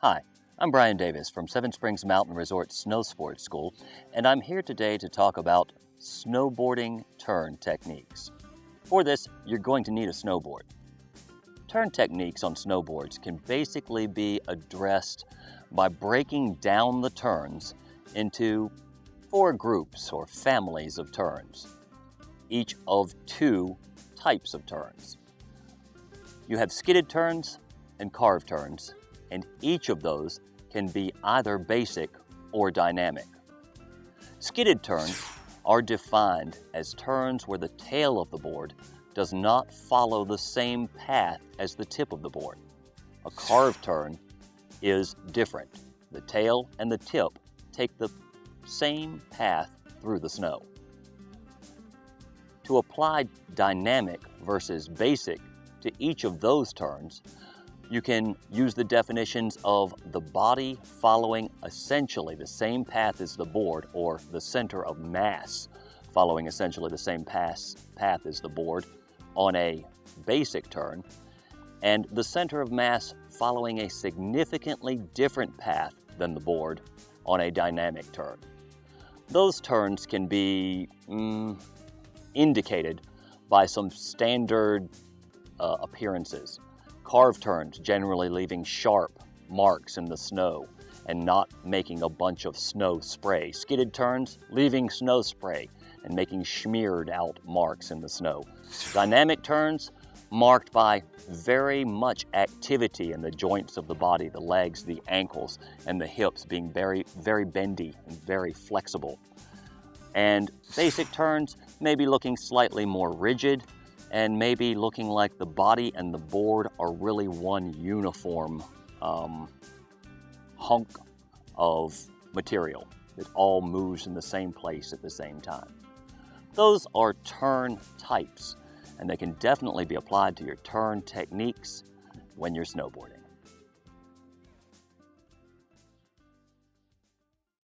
Hi, I'm Bryan Davis from Seven Springs Mountain Resort Snow Sports School, and I'm here today to talk about snowboarding turn techniques. For this, you're going to need a snowboard. Turn techniques on snowboards can basically be addressed by breaking down the turns into 4 groups or families of turns, each of 2 types of turns. You have skidded turns and carved turns, and each of those can be either basic or dynamic. Skidded turns are defined as turns where the tail of the board does not follow the same path as the tip of the board. A carved turn is different. The tail and the tip take the same path through the snow. To apply dynamic versus basic to each of those turns, you can use the definitions of the body following essentially the same path as the board, or the center of mass following essentially the same path as the board on a basic turn, and the center of mass following a significantly different path than the board on a dynamic turn. Those turns can be indicated by some standard appearances. Carved turns generally leaving sharp marks in the snow and not making a bunch of snow spray. Skidded turns leaving snow spray and making smeared out marks in the snow. Dynamic turns marked by very much activity in the joints of the body, the legs, the ankles, and the hips being very, very bendy and very flexible. And basic turns may be looking slightly more rigid and maybe looking like the body and the board are really one uniform hunk of material that all moves in the same place at the same time. Those are turn types, and they can definitely be applied to your turn techniques when you're snowboarding.